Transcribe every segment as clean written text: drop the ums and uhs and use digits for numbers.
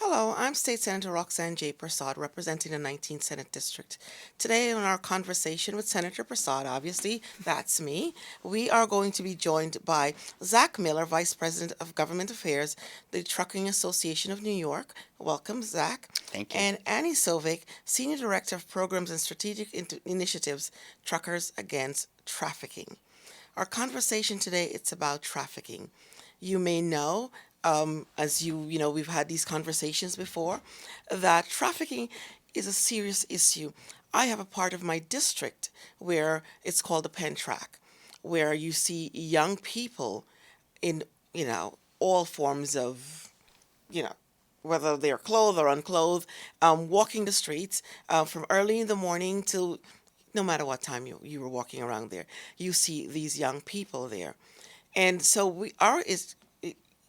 Hello, I'm State Senator Roxanne J. Persaud, representing the 19th Senate District. Today, in our conversation with Senator Persaud, obviously, that's me, we are going to be joined by Zach Miller, Vice President of Government Affairs, the Trucking Association of New York. Welcome, Zach. Thank you. And Annie Sovcik, Senior Director of Programs and Strategic Initiatives, Truckers Against Trafficking. Our conversation today, it's about trafficking. You may know, as we've had these conversations before, that trafficking is a serious issue. I have a part of my district where it's called the Penn Track, where you see young people in, all forms of, you know, whether they're clothed or unclothed, walking the streets from early in the morning till no matter what time you were walking around there, you see these young people there. And so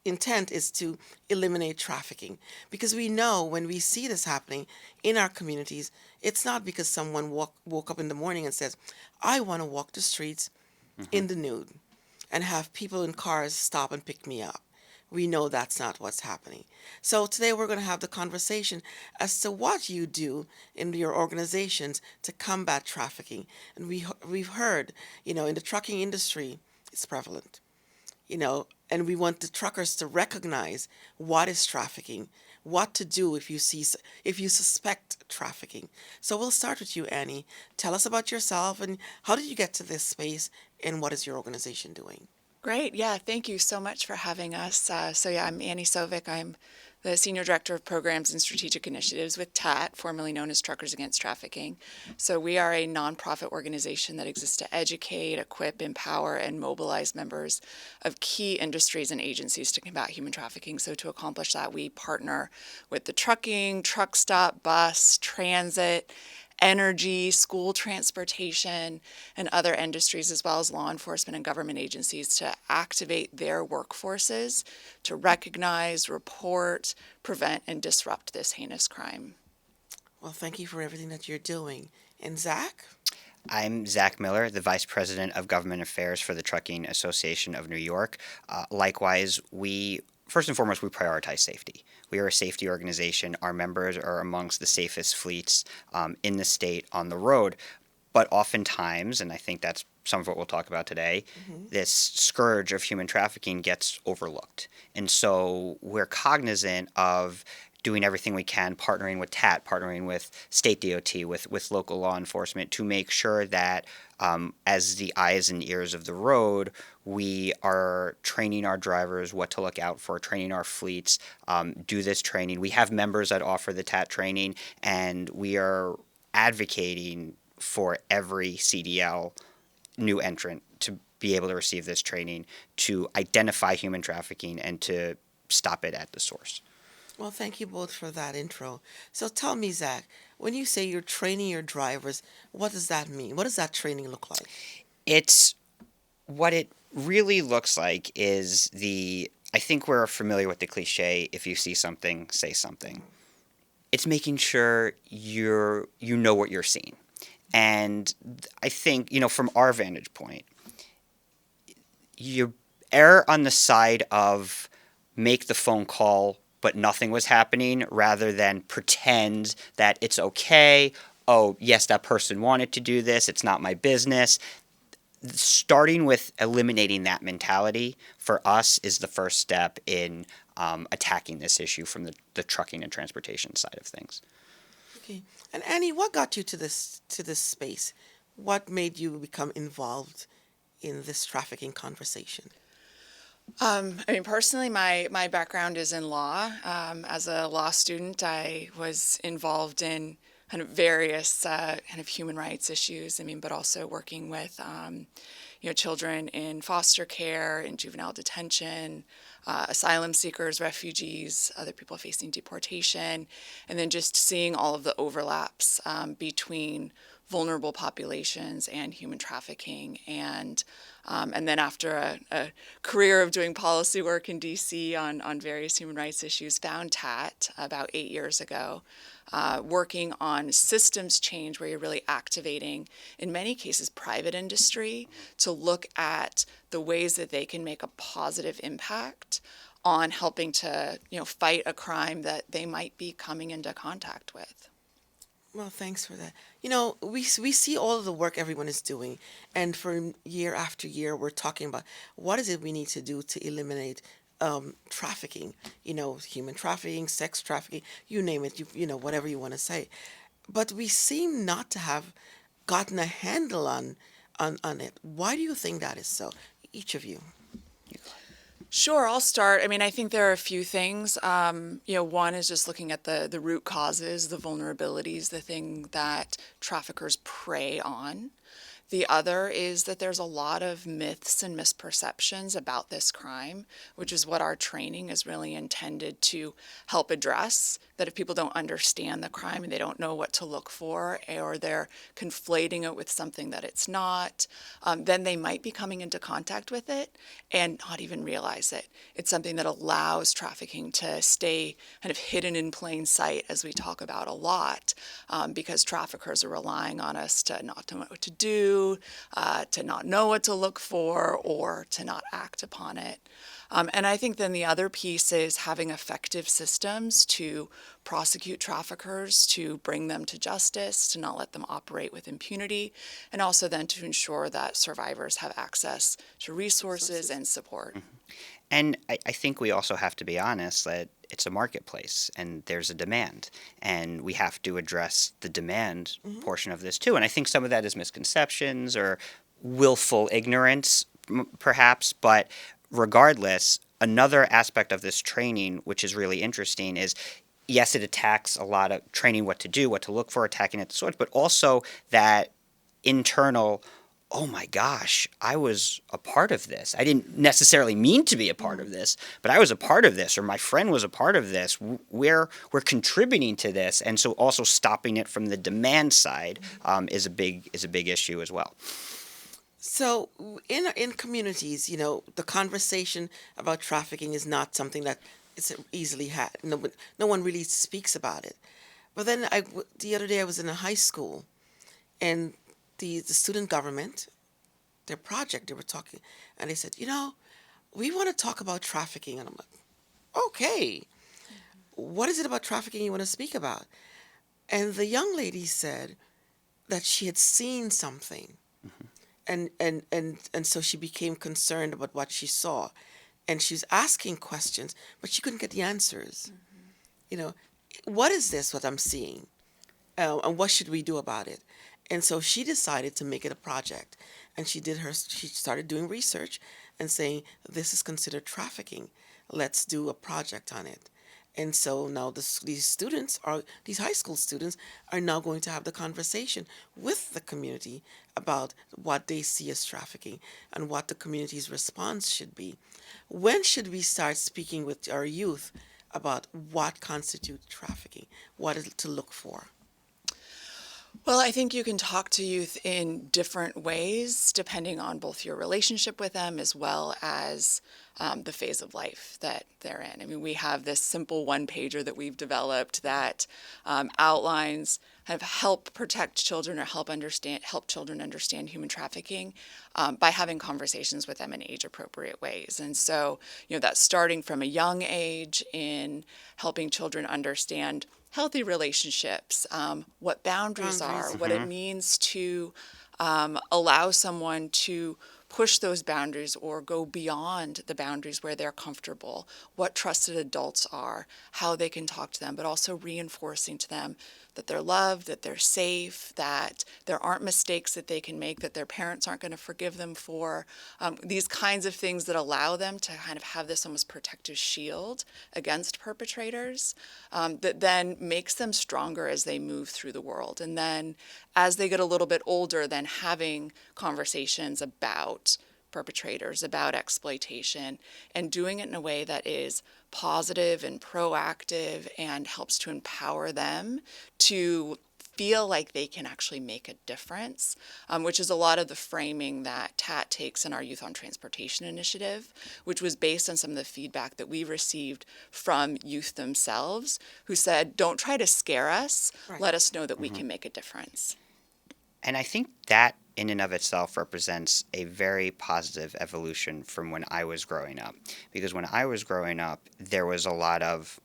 intent is to eliminate trafficking because we know when we see this happening in our communities, it's not because someone woke up in the morning and says, I want to walk the streets hmm in the nude and have people in cars stop and pick me up. We know that's not what's happening. So today we're going to have the conversation as to what you do in your organizations to combat trafficking. And we've heard, in the trucking industry, it's prevalent, and we want the truckers to recognize what is trafficking, what to do if you suspect trafficking. So we'll start with you, Annie. Tell us about yourself and how did you get to this space and what is your organization doing? Great. Yeah, thank you so much for having us. Yeah, I'm Annie Sovcik. I'm the Senior Director of Programs and Strategic Initiatives with TAT, formerly known as Truckers Against Trafficking. So we are a nonprofit organization that exists to educate, equip, empower, and mobilize members of key industries and agencies to combat human trafficking. So to accomplish that, we partner with the trucking, truck stop, bus, transit, energy, school transportation, and other industries, as well as law enforcement and government agencies, to activate their workforces to recognize, report, prevent, and disrupt this heinous crime. Well, thank you for everything that you're doing. And Zach? I'm Zach Miller, the Vice President of Government Affairs for the Trucking Association of New York. Likewise, first and foremost, we prioritize safety. We are a safety organization. Our members are amongst the safest fleets in the state on the road. But oftentimes, and I think that's some of what we'll talk about today, Hmm. this scourge of human trafficking gets overlooked. And so we're cognizant of doing everything we can, partnering with TAT, partnering with state DOT, with local law enforcement to make sure that as the eyes and ears of the road, we are training our drivers what to look out for, training our fleets, do this training. We have members that offer the TAT training, and we are advocating for every CDL new entrant to be able to receive this training to identify human trafficking and to stop it at the source. Well, thank you both for that intro. So tell me, Zach, when you say you're training your drivers, what does that mean? What does that training look like? It's what it really looks like is I think we're familiar with the cliche, if you see something, say something. It's making sure you know what you're seeing. And I think, from our vantage point, you err on the side of make the phone call, but nothing was happening, rather than pretend that it's okay. Oh, yes, that person wanted to do this. It's not my business. Starting with eliminating that mentality for us is the first step in attacking this issue from the trucking and transportation side of things. Okay. And Annie, what got you to this space? What made you become involved in this trafficking conversation? Personally, my background is in law. As a law student, I was involved in kind of various kind of human rights issues. But also working with children in foster care, in juvenile detention, asylum seekers, refugees, other people facing deportation, and then just seeing all of the overlaps between vulnerable populations and human trafficking. And then after a career of doing policy work in DC on various human rights issues, found TAT about 8 years ago, working on systems change where you're really activating, in many cases, private industry to look at the ways that they can make a positive impact on helping to, fight a crime that they might be coming into contact with. Well, thanks for that. We see all of the work everyone is doing, and for year after year, we're talking about what is it we need to do to eliminate trafficking. Human trafficking, sex trafficking, you name it. Whatever you want to say, but we seem not to have gotten a handle on it. Why do you think that is so? Each of you. Sure, I'll start. I mean, I think there are a few things. One is just looking at the root causes, the vulnerabilities, the thing that traffickers prey on. The other is that there's a lot of myths and misperceptions about this crime, which is what our training is really intended to help address. That if people don't understand the crime and they don't know what to look for, or they're conflating it with something that it's not, then they might be coming into contact with it and not even realize it. It's something that allows trafficking to stay kind of hidden in plain sight, as we talk about a lot, because traffickers are relying on us to not know what to do, to not know what to look for, or to not act upon it. And I think then the other piece is having effective systems to prosecute traffickers, to bring them to justice, to not let them operate with impunity, and also then to ensure that survivors have access to resources and support. And I think we also have to be honest that it's a marketplace and there's a demand, and we have to address the demand portion of this too. And I think some of that is misconceptions or willful ignorance, perhaps. But regardless, another aspect of this training, which is really interesting, is yes, it attacks a lot of training what to do, what to look for, attacking at the source, but also that internal, oh my gosh, I was a part of this. I didn't necessarily mean to be a part of this, but I was a part of this, or my friend was a part of this. We're contributing to this, and so also stopping it from the demand side is a big issue as well. So in communities, the conversation about trafficking is not something that is easily had. No one really speaks about it. But then the other day I was in a high school, and the student government, their project, they were talking, and they said, we want to talk about trafficking. And I'm like, okay, what is it about trafficking you want to speak about? And the young lady said that she had seen something. And so she became concerned about what she saw. And she's asking questions, but she couldn't get the answers. What is this, what I'm seeing? And what should we do about it? And so she decided to make it a project. And she started doing research and saying, this is considered trafficking. Let's do a project on it. And so now these high school students are now going to have the conversation with the community about what they see as trafficking and what the community's response should be. When should we start speaking with our youth about what constitutes trafficking, what is to look for? Well, I think you can talk to youth in different ways, depending on both your relationship with them as well as the phase of life that they're in. I mean, we have this simple one-pager that we've developed that outlines help protect children or help children understand human trafficking by having conversations with them in age-appropriate ways. And so, that's starting from a young age in helping children understand healthy relationships, what boundaries are, what it means to allow someone to push those boundaries or go beyond the boundaries where they're comfortable, what trusted adults are, how they can talk to them, but also reinforcing to them that they're loved, that they're safe, that there aren't mistakes that they can make, that their parents aren't going to forgive them for. These kinds of things that allow them to kind of have this almost protective shield against perpetrators that then makes them stronger as they move through the world. And then as they get a little bit older, then having conversations about perpetrators, about exploitation, and doing it in a way that is positive and proactive and helps to empower them to feel like they can actually make a difference, which is a lot of the framing that TAT takes in our Youth on Transportation initiative, which was based on some of the feedback that we received from youth themselves who said, don't try to scare us, let us know that we can make a difference. And I think that in and of itself represents a very positive evolution from when I was growing up. Because when I was growing up, there was a lot of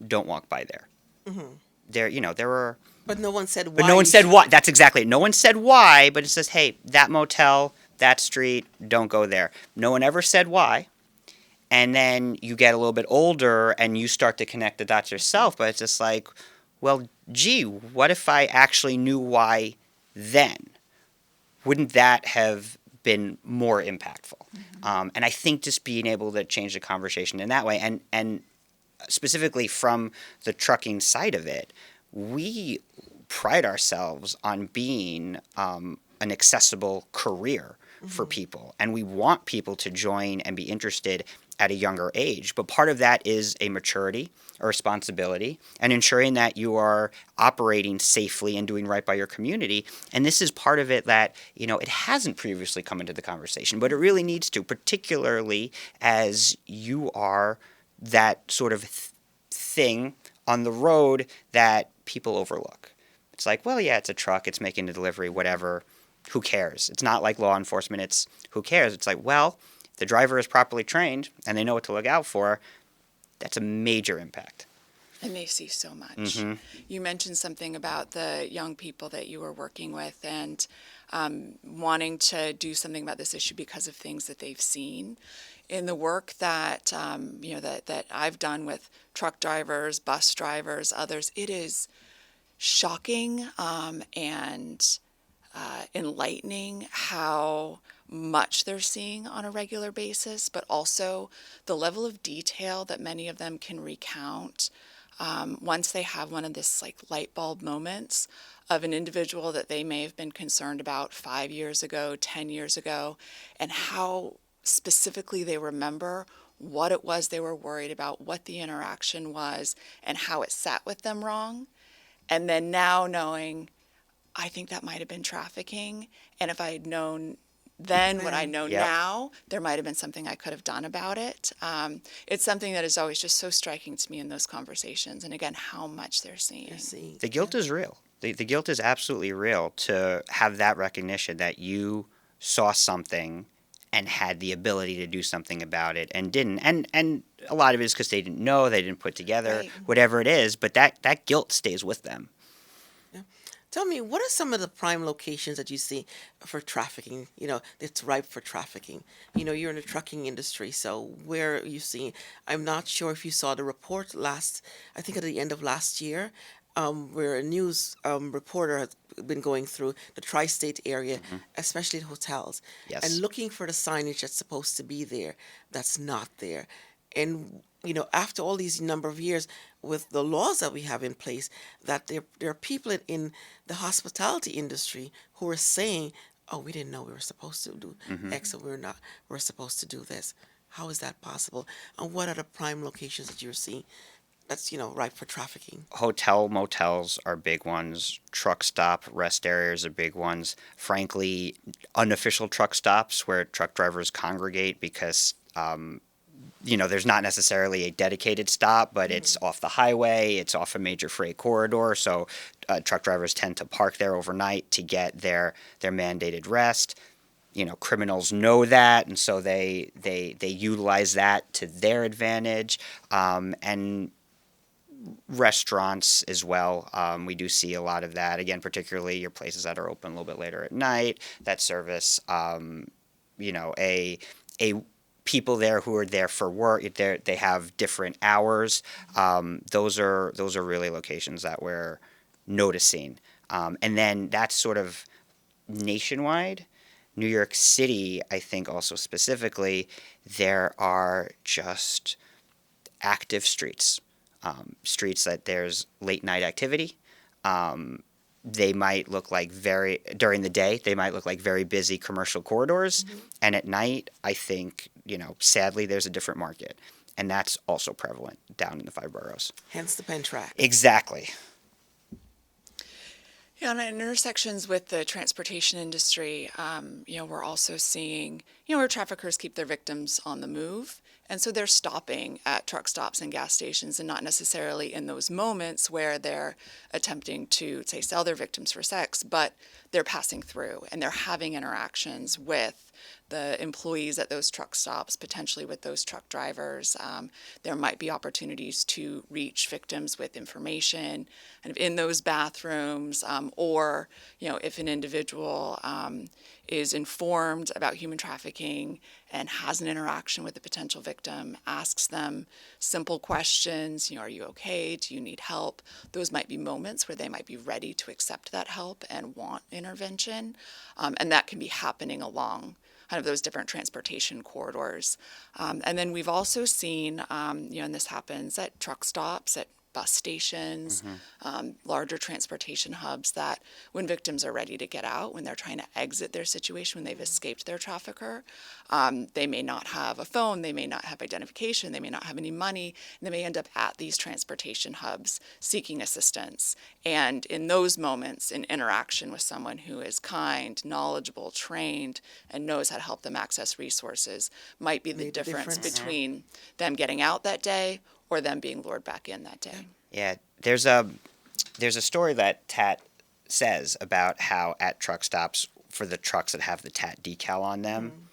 don't walk by there. Hmm. There were, But no one said but why no one you said should. why. That's exactly it. No one said why, but it says, hey, that motel, that street, don't go there. No one ever said why. And then you get a little bit older and you start to connect the dots yourself, but it's just like, well, gee, what if I actually knew why then? Wouldn't that have been more impactful? And I think just being able to change the conversation in that way, and specifically from the trucking side of it, we pride ourselves on being an accessible career for people, and we want people to join and be interested at a younger age. But part of that is a maturity, a responsibility, and ensuring that you are operating safely and doing right by your community. And this is part of it that, it hasn't previously come into the conversation, but it really needs to, particularly as you are that sort of thing on the road that people overlook. It's like, well, yeah, it's a truck, it's making a delivery, whatever. Who cares? It's not like law enforcement, it's who cares? It's like, well, if the driver is properly trained and they know what to look out for, that's a major impact. And they see so much. You mentioned something about the young people that you were working with and wanting to do something about this issue because of things that they've seen. In the work that that I've done with truck drivers, bus drivers, others, it is shocking and enlightening how much they're seeing on a regular basis, but also the level of detail that many of them can recount once they have one of this like light bulb moments of an individual that they may have been concerned about 5 years ago, 10 years ago, and how specifically they remember what it was they were worried about, what the interaction was, and how it sat with them wrong. And then now knowing, I think that might have been trafficking. And if I had known then what I Then, know Yep. now, there might have been something I could have done about it. It's something that is always just so striking to me in those conversations. And again, how much they're seeing. you're seeing. The guilt is real. The guilt is absolutely real to have that recognition that you saw something and had the ability to do something about it and didn't. And a lot of it is because they didn't know, they didn't put together, Right. whatever it is, but that guilt stays with them. Yeah. Tell me, what are some of the prime locations that you see for trafficking? It's ripe for trafficking. You're in the trucking industry, so where are you seeing? I'm not sure if you saw the report I think at the end of last year, where a news reporter has been going through the tri-state area, especially the hotels, and Yes. looking for the signage that's supposed to be there, that's not there. And after all these number of years with the laws that we have in place, that there are people in the hospitality industry who are saying, oh, we didn't know we were supposed to do X, and we're supposed to do this. How is that possible? And what are the prime locations that you're seeing that's ripe for trafficking? Hotel motels are big ones. Truck stop rest areas are big ones. Frankly, unofficial truck stops where truck drivers congregate because there's not necessarily a dedicated stop, but it's off the highway, it's off a major freight corridor, so truck drivers tend to park there overnight to get their mandated rest. Criminals know that, and so they utilize that to their advantage. And restaurants as well. We do see a lot of that. Again, particularly your places that are open a little bit later at night that service, a people there who are there for work. They have different hours. Those are really locations that we're noticing. And then that's sort of nationwide. New York City, I think also specifically, there are just active streets. Streets that there's late night activity. They might look like during the day, they might look like very busy commercial corridors. And at night, I think, sadly, there's a different market. And that's also prevalent down in the five boroughs. Hence the pen track. Exactly. Yeah, and in intersections with the transportation industry, we're also seeing, where traffickers keep their victims on the move And so they're stopping at truck stops and gas stations, and not necessarily in those moments where they're attempting to, say, sell their victims for sex, but they're passing through and they're having interactions with the employees at those truck stops, potentially with those truck drivers. There might be opportunities to reach victims with information kind of in those bathrooms, or, if an individual is informed about human trafficking and has an interaction with a potential victim, asks them simple questions, are you okay? Do you need help? Those might be moments where they might be ready to accept that help and want intervention. And that can be happening along kind of those different transportation corridors. And then we've also seen, and this happens at truck stops, at bus stations, larger transportation hubs, that when victims are ready to get out, when they're trying to exit their situation, when they've escaped their trafficker, they may not have a phone, they may not have identification, they may not have any money, and they may end up at these transportation hubs seeking assistance. And in those moments, in interaction with someone who is kind, knowledgeable, trained, and knows how to help them access resources might be the difference between them getting out that day or them being lured back in that day. Yeah, there's a story that Tat says about how at truck stops, for the trucks that have the Tat decal on them,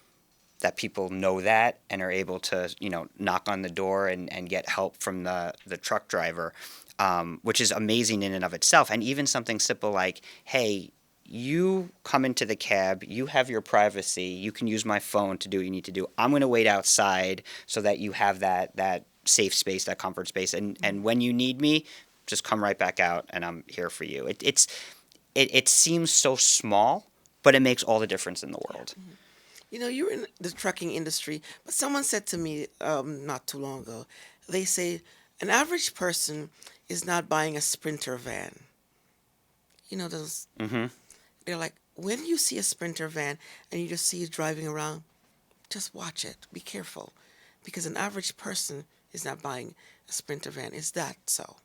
that people know that and are able to, knock on the door and get help from the truck driver, which is amazing in and of itself. And even something simple like, hey, you come into the cab, you have your privacy, you can use my phone to do what you need to do. I'm going to wait outside so that you have that safe space, that comfort space, and when you need me, just come right back out, and I'm here for you. It seems so small, but it makes all the difference in the world. You're in the trucking industry, but someone said to me not too long ago, they say an average person is not buying a Sprinter van. Those. They're like, when you see a Sprinter van and you just see it driving around, just watch it. Be careful, because an average person is not buying a Sprinter van. Is that so?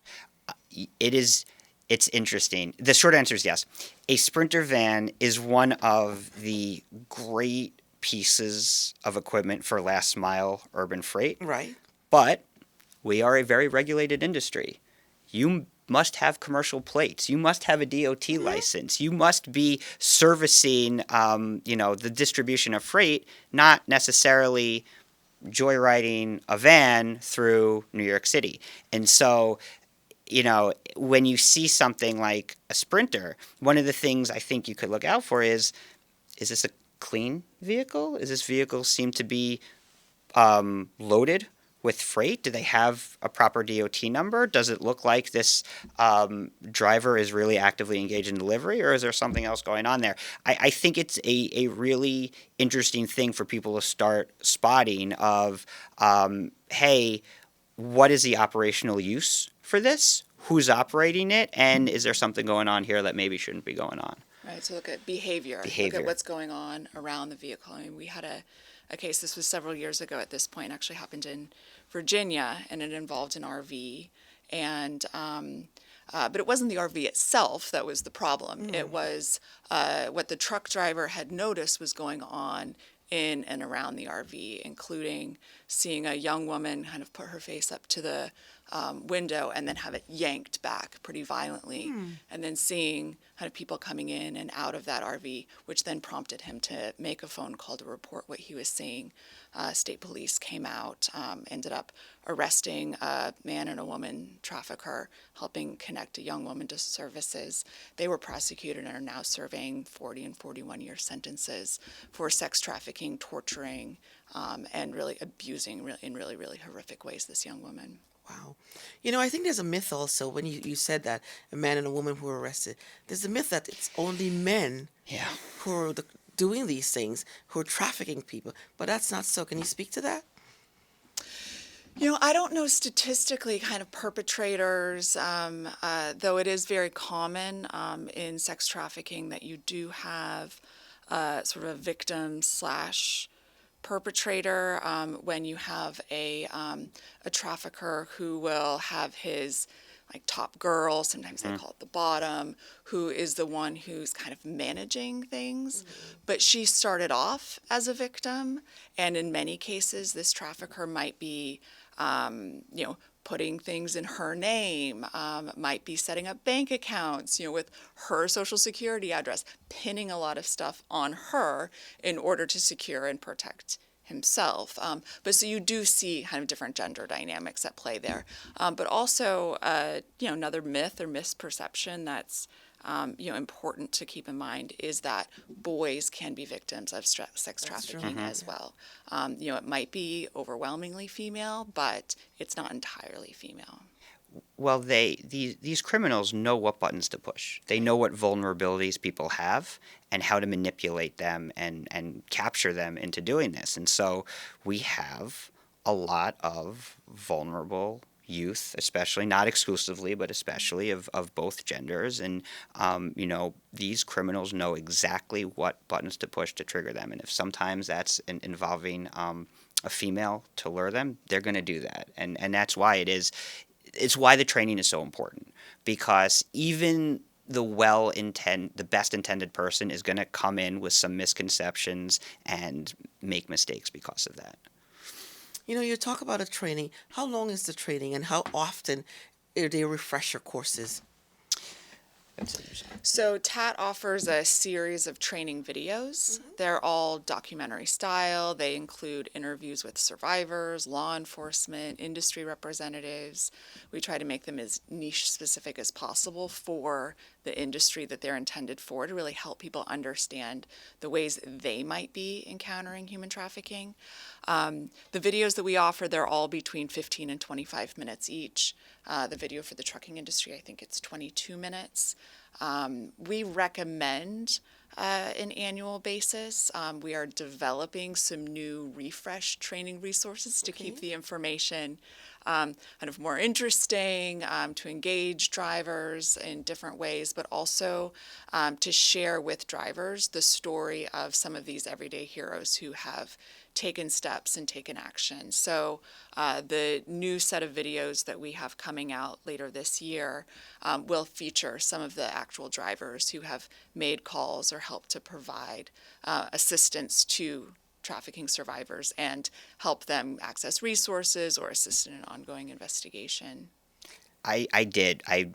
It is. It's interesting. The short answer is yes. A Sprinter van is one of the great pieces of equipment for last mile urban freight. Right. But we are a very regulated industry. You must have commercial plates. You must have a DOT license. You must be servicing, the distribution of freight, not necessarily joyriding a van through New York City. And so, when you see something like a Sprinter, one of the things I think you could look out for is this a clean vehicle? Is this vehicle seem to be loaded with freight? Do they have a proper DOT number? Does it look like this driver is really actively engaged in delivery, or is there something else going on there? I think it's a really interesting thing for people to start spotting of, hey, what is the operational use for this? Who's operating it? And is there something going on here that maybe shouldn't be going on? Right, so look at behavior. Look at what's going on around the vehicle. I mean, we had a case, this was several years ago at this point, actually happened in Virginia, and it involved an RV. And but it wasn't the RV itself that was the problem. It was what the truck driver had noticed was going on in and around the RV, including seeing a young woman kind of put her face up to the window and then have it yanked back pretty violently, and then seeing kind of people coming in and out of that RV, which then prompted him to make a phone call to report what he was seeing. State police came out, ended up arresting a man and a woman trafficker, helping connect a young woman to services. They were prosecuted and are now serving 40 and 41-year sentences for sex trafficking, torturing, and really abusing in really, really horrific ways this young woman. Wow. I think there's a myth also when you said that a man and a woman who were arrested. There's a myth that it's only men who are doing these things, who are trafficking people. But that's not so. Can you speak to that? I don't know statistically kind of perpetrators, though it is very common in sex trafficking that you do have sort of a victim slash perpetrator when you have a trafficker who will have his like top girl, sometimes they call it the bottom, who is the one who's kind of managing things. But she started off as a victim, and in many cases, this trafficker might be, putting things in her name, might be setting up bank accounts, with her social security address, pinning a lot of stuff on her in order to secure and protect himself. But so you do see kind of different gender dynamics at play there. But also, another myth or misperception that's important to keep in mind is that boys can be victims of sex trafficking as well. It might be overwhelmingly female, but it's not entirely female. Well, these criminals know what buttons to push. They know what vulnerabilities people have and how to manipulate them and capture them into doing this. And so we have a lot of vulnerable youth, especially, not exclusively, but especially of both genders. And, these criminals know exactly what buttons to push to trigger them. And if sometimes that's involving a female to lure them, they're going to do that. And that's why it's why the training is so important, because even the best intended person is going to come in with some misconceptions and make mistakes because of that. You talk about a training. How long is the training, and how often are they refresher courses? So TAT offers a series of training videos. They're all documentary style. They include interviews with survivors, law enforcement, industry representatives. We try to make them as niche specific as possible for the industry that they're intended for, to really help people understand the ways they might be encountering human trafficking. The videos that we offer, they're all between 15 and 25 minutes each. The video for the trucking industry, I think it's 22 minutes. We recommend an annual basis. We are developing some new refresh training resources to keep the information kind of more interesting, to engage drivers in different ways, but also to share with drivers the story of some of these everyday heroes who have taken steps and taken action. So the new set of videos that we have coming out later this year will feature some of the actual drivers who have made calls or helped to provide assistance to trafficking survivors and help them access resources or assist in an ongoing investigation. I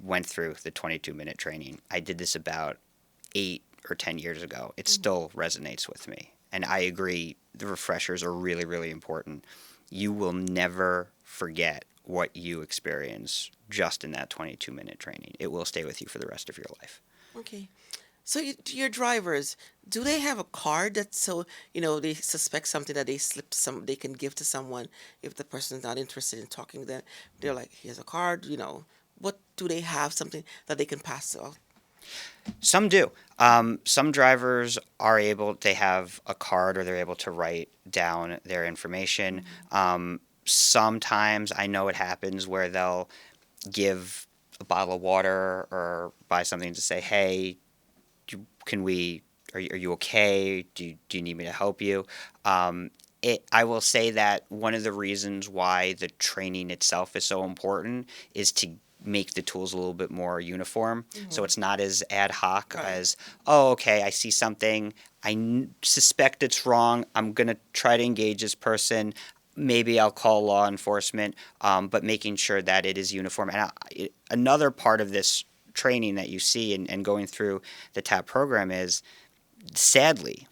went through the 22-minute training. I did this about 8 or 10 years ago. It still resonates with me. And I agree, the refreshers are really, really important. You will never forget what you experience just in that 22-minute training. It will stay with you for the rest of your life. Okay. So your drivers, do they have a card that, so they suspect something that they can give to someone if the person is not interested in talking to them? They're like, here's a card. What do they have, something that they can pass out? Some do. Some drivers they have a card, or they're able to write down their information. Sometimes I know it happens where they'll give a bottle of water or buy something to say, hey, are you okay? Do you need me to help you? I will say that one of the reasons why the training itself is so important is to make the tools a little bit more uniform. So it's not as ad hoc as, oh, okay, I see something. Suspect it's wrong. I'm going to try to engage this person. Maybe I'll call law enforcement, but making sure that it is uniform. And another part of this training that you see and going through the TAP program is, sadly,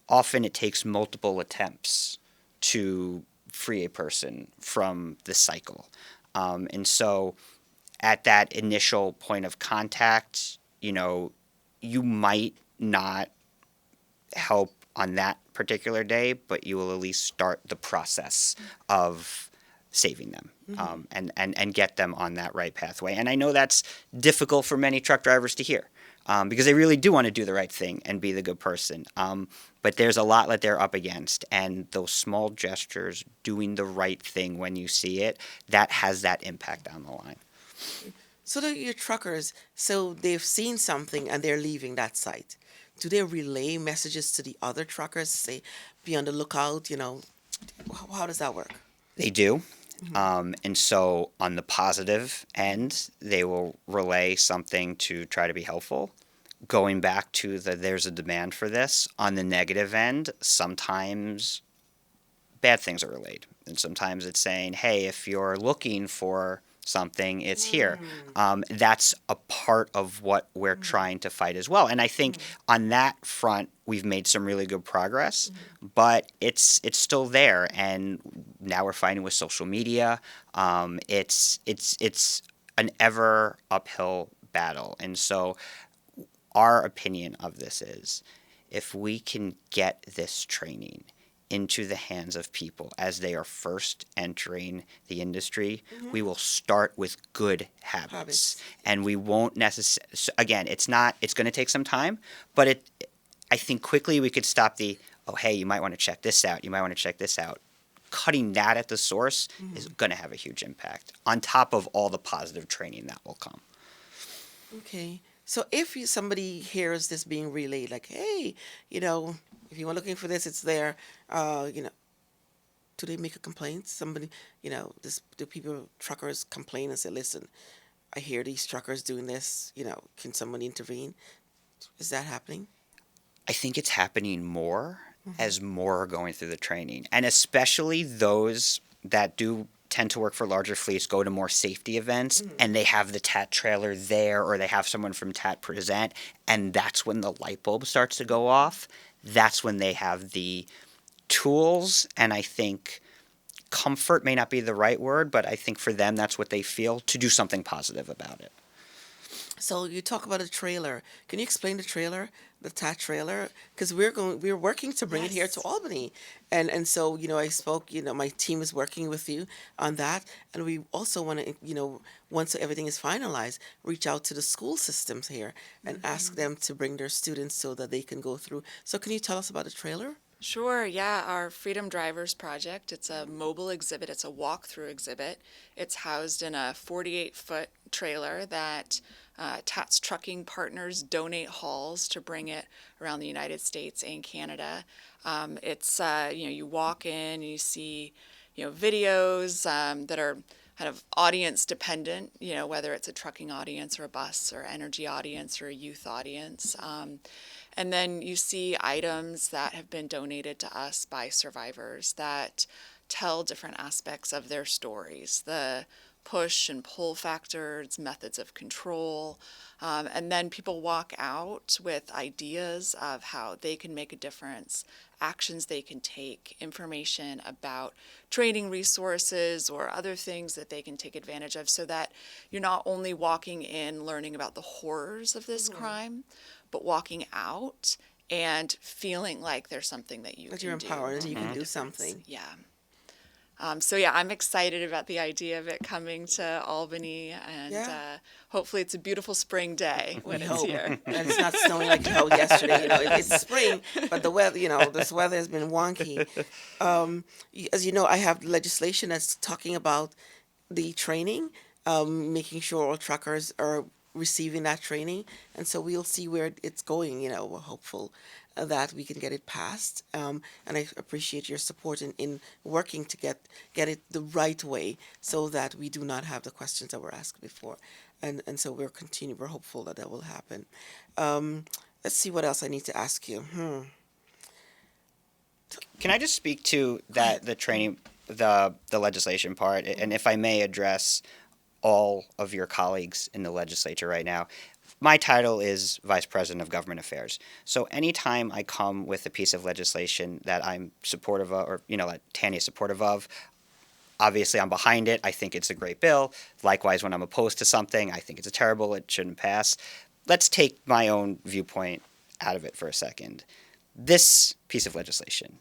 often it takes multiple attempts to free a person from the cycle. And so at that initial point of contact, you might not help on that particular day, but you will at least start the process of saving them, and get them on that right pathway. And I know that's difficult for many truck drivers to hear, because they really do want to do the right thing and be the good person. But there's a lot that they're up against, and those small gestures, doing the right thing when you see it, that has that impact down the line. So your truckers, so they've seen something and they're leaving that site. Do they relay messages to the other truckers, say, be on the lookout? How does that work? They do. And so on the positive end, they will relay something to try to be helpful. Going back to there's a demand for this. On the negative end, sometimes bad things are relayed. And sometimes it's saying, hey, if you're looking for something, it's here. That's a part of what we're trying to fight as well. And I think on that front, we've made some really good progress, but it's still there. And now we're fighting with social media. It's an ever uphill battle. And so our opinion of this is if we can get this training into the hands of people as they are first entering the industry, we will start with good habits. And we won't necessarily, again, it's going to take some time, but I think quickly we could stop oh, hey, you might want to check this out. You might want to check this out. Cutting that at the source is going to have a huge impact on top of all the positive training that will come. Okay. So if somebody hears this being relayed, like, hey, if you are looking for this, it's there. Do they make a complaint? Somebody, do truckers complain and say, listen, I hear these truckers doing this, can someone intervene? Is that happening? I think it's happening more as more are going through the training. And especially those that do tend to work for larger fleets go to more safety events and they have the TAT trailer there or they have someone from TAT present, and that's when the light bulb starts to go off. That's when they have the tools, and I think comfort may not be the right word, but I think for them that's what they feel, to do something positive about it. So you talk about a trailer. Can you explain the trailer, the TAT trailer? Because we're working to bring it here to Albany, and so I spoke. My team is working with you on that, and we also want to once everything is finalized, reach out to the school systems here and ask them to bring their students so that they can go through. So can you tell us about the trailer? Sure, yeah. Our Freedom Drivers Project, it's a mobile exhibit, it's a walkthrough exhibit. It's housed in a 48-foot trailer that TATS trucking partners donate hauls to bring it around the United States and Canada. It's, you walk in and you see, videos that are kind of audience dependent, whether it's a trucking audience or a bus or energy audience or a youth audience. And then you see items that have been donated to us by survivors that tell different aspects of their stories, the push and pull factors, methods of control. And then people walk out with ideas of how they can make a difference, actions they can take, information about training resources or other things that they can take advantage of, so that you're not only walking in learning about the horrors of this crime, but walking out and feeling like there's something that you That can you're do empowered and to you make can a do difference. something. Yeah. So yeah, I'm excited about the idea of it coming to Albany, and Yeah. hopefully it's a beautiful spring day when We it's hope. here. And it's not snowing like how yesterday. It's spring, but the weather, this weather has been wonky. As you know, I have legislation that's talking about the training, making sure all truckers are receiving that training, and so we'll see where it's going. We're hopeful that we can get it passed, and I appreciate your support in working to get it the right way, so that we do not have the questions that were asked before, and so we're hopeful that will happen. Let's see what else I need to ask you. Can I just speak to the training, the legislation part, and if I may address all of your colleagues in the legislature right now? My title is Vice President of Government Affairs. So anytime I come with a piece of legislation that I'm supportive of, or that Tanya is supportive of, obviously I'm behind it. I think it's a great bill. Likewise, when I'm opposed to something, I think it's terrible. It shouldn't pass. Let's take my own viewpoint out of it for a second. This piece of legislation,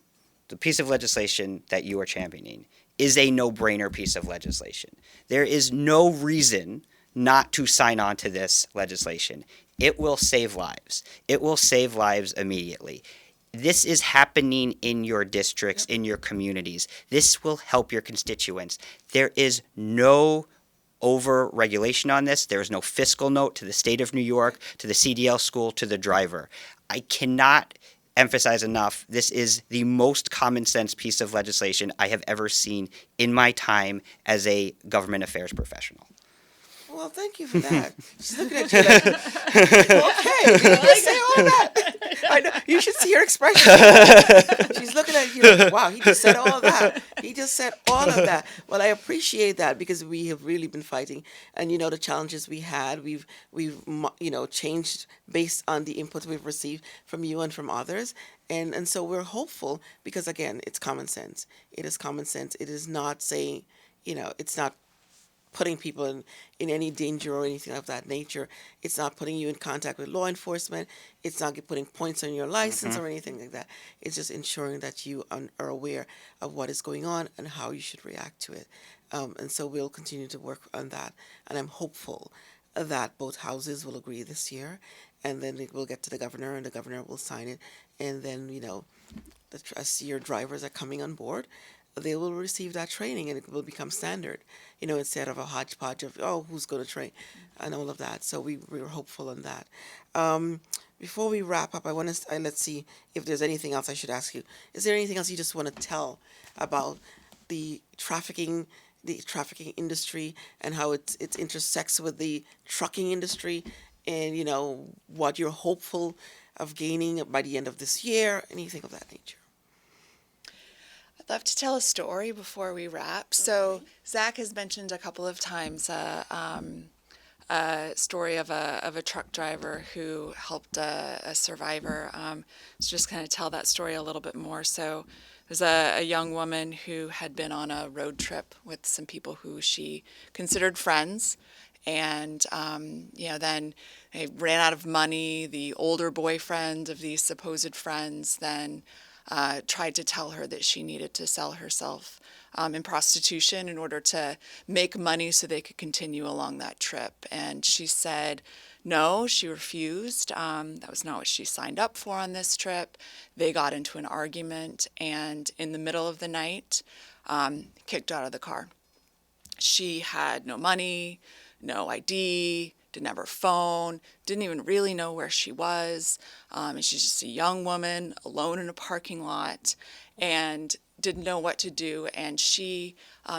the piece of legislation that you are championing, is a no-brainer piece of legislation. There is no reason not to sign on to this legislation. It will save lives. It will save lives immediately. This is happening in your districts, in your communities. This will help your constituents. There is no over-regulation on this. There is no fiscal note to the state of New York, to the CDL school, to the driver. I cannot emphasize enough, this is the most common sense piece of legislation I have ever seen in my time as a government affairs professional. Well, thank you for that. She's looking at you like, okay, did you just say all that? I know. You should see her expression. She's looking at you like, wow, he just said all that. He just said all of that. Well, I appreciate that because we have really been fighting. And, the challenges we had, we've changed based on the input we've received from you and from others. And so we're hopeful because, again, it's common sense. It is common sense. It is not saying, it's not putting people in any danger or anything of that nature. It's not putting you in contact with law enforcement. It's not putting points on your license or anything like that. It's just ensuring that you are aware of what is going on and how you should react to it. And so we'll continue to work on that. And I'm hopeful that both houses will agree this year. And then it will get to the governor and the governor will sign it. And then, as your drivers are coming on board, they will receive that training and it will become standard, instead of a hodgepodge of, oh, who's going to train and all of that. So we're hopeful on that. Before we wrap up, I want to, let's see if there's anything else I should ask you. Is there anything else you just want to tell about the trafficking industry and how it intersects with the trucking industry and, what you're hopeful of gaining by the end of this year, anything of that nature? I'd love to tell a story before we wrap. So Zach has mentioned a couple of times a story of a truck driver who helped a survivor. So just kind of tell that story a little bit more. So there's a young woman who had been on a road trip with some people who she considered friends. And, then they ran out of money. The older boyfriend of these supposed friends then tried to tell her that she needed to sell herself in prostitution in order to make money so they could continue along that trip. And she said no, she refused. That was not what she signed up for on this trip. They got into an argument and in the middle of the night, kicked her out of the car. She had no money, no ID, didn't have her phone, didn't even really know where she was. And she's just a young woman alone in a parking lot and didn't know what to do. And she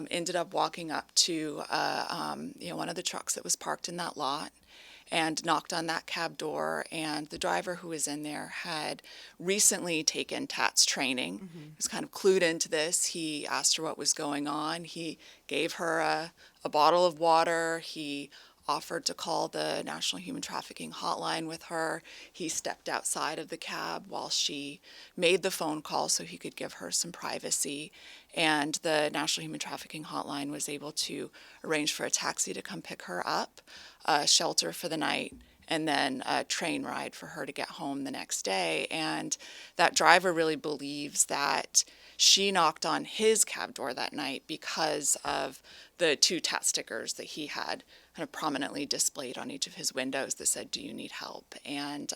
ended up walking up to one of the trucks that was parked in that lot and knocked on that cab door. And the driver who was in there had recently taken TATS training. Mm-hmm. He was kind of clued into this. He asked her what was going on. He gave her a bottle of water. He offered to call the National Human Trafficking Hotline with her. He stepped outside of the cab while she made the phone call so he could give her some privacy. And the National Human Trafficking Hotline was able to arrange for a taxi to come pick her up, a shelter for the night, and then a train ride for her to get home the next day. And that driver really believes that she knocked on his cab door that night because of the 2 TAT stickers that he had kind of prominently displayed on each of his windows that said, "Do you need help?" And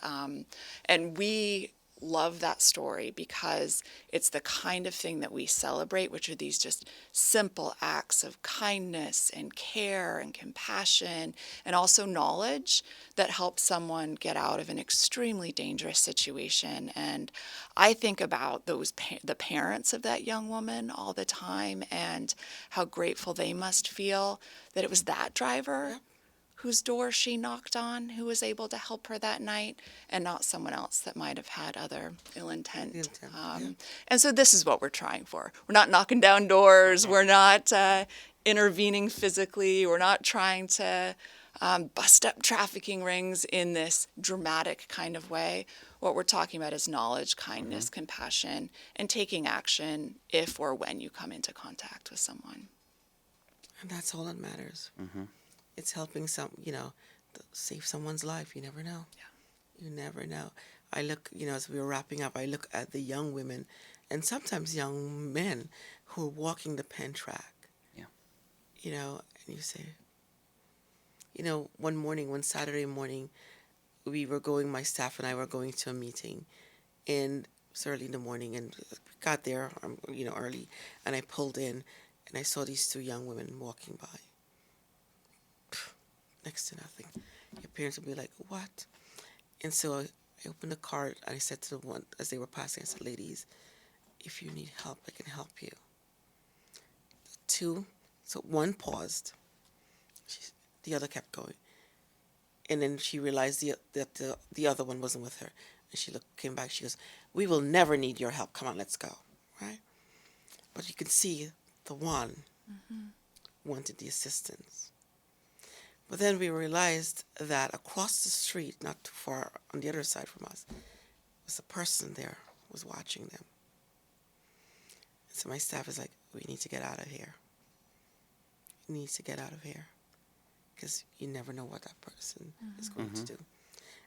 we love that story because it's the kind of thing that we celebrate, which are these just simple acts of kindness and care and compassion and also knowledge that help someone get out of an extremely dangerous situation. And I think about the parents of that young woman all the time and how grateful they must feel that it was that driver whose door she knocked on who was able to help her that night and not someone else that might have had other ill intent. And so this is what we're trying for. We're not knocking down doors. We're not intervening physically. We're not trying to bust up trafficking rings in this dramatic kind of way. What we're talking about is knowledge, kindness, compassion, and taking action if or when you come into contact with someone. And that's all that matters. Mm-hmm. It's helping save someone's life. You never know. Yeah. You never know. I look, as we were wrapping up, I look at the young women and sometimes young men who are walking the pen track. Yeah. And you say, one Saturday morning, my staff and I were going to a meeting, and it was early in the morning, and got there, early, and I pulled in, and I saw these 2 young women walking by. Next to nothing. Your parents will be like, what? And so I I opened the card and I said to the one, as they were passing, I said, ladies, if you need help, I can help you. Two, so one paused. She, the other kept going. And then she realized that the other one wasn't with her. And she came back, she goes, we will never need your help. Come on, let's go. Right? But you can see the one wanted the assistance. But then we realized that across the street, not too far on the other side from us, was a person there was watching them. So my staff is like, we need to get out of here. We need to get out of here. Because you never know what that person is going to do.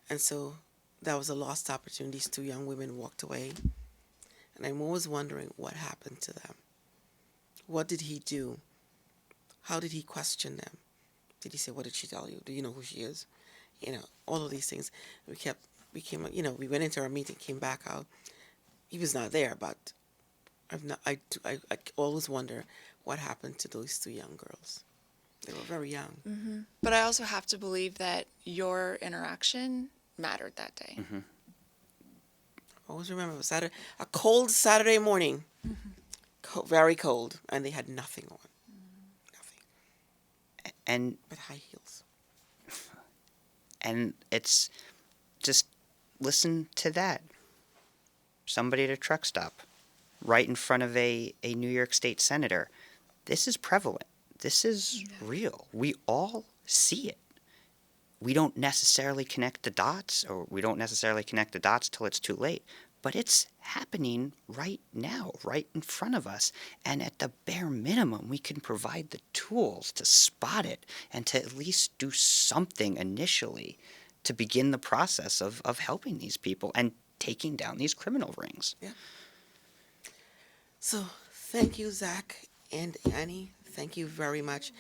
And so that was a lost opportunity. These two young women walked away. And I'm always wondering what happened to them. What did he do? How did he question them? Did he say, what did she tell you? Do you know who she is? You know, all of these things. We went into our meeting, came back out. He was not there, but I always wonder what happened to those two young girls. They were very young. But I also have to believe that your interaction mattered that day. I always remember it was a cold Saturday morning. Very cold. And they had nothing on. Nothing. And With high heels. And it's just listen to that. Somebody at a truck stop right in front of a New York State senator. This is prevalent. This is real. We all see it. We don't necessarily connect the dots, or we don't necessarily connect the dots till it's too late. But it's happening right now, right in front of us. And at the bare minimum, we can provide the tools to spot it and to at least do something initially to begin the process of helping these people and taking down these criminal rings. Yeah. So thank you, Zach and Annie. Thank you very much,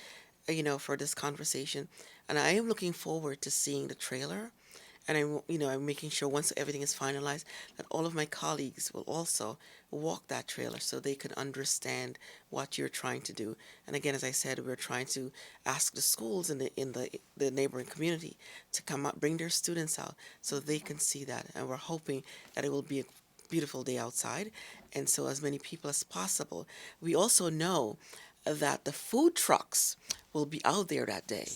for this conversation. And I am looking forward to seeing the trailer. And I'm making sure once everything is finalized that all of my colleagues will also walk that trailer so they can understand what you're trying to do. And again, as I said, we're trying to ask the schools in the neighboring community to come out, bring their students out so they can see that. And we're hoping that it will be a beautiful day outside, and so as many people as possible. We also know that the food trucks will be out there that day,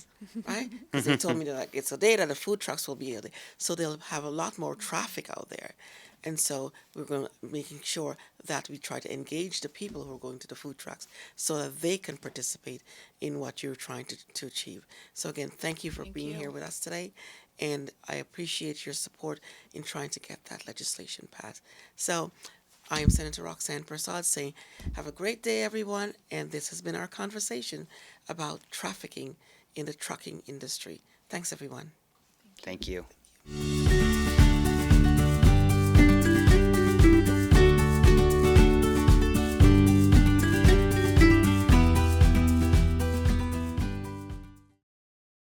right? Because they told me that it's a day that the food trucks will be out there, so they'll have a lot more traffic out there. And so we're going to making sure that we try to engage the people who are going to the food trucks so that they can participate in what you're trying to achieve. So again, thank you for being here with us today. And I appreciate your support in trying to get that legislation passed. So I am Senator Roxanne Persaud saying, have a great day, everyone. And this has been our conversation about trafficking in the trucking industry. Thanks, everyone. Thank you.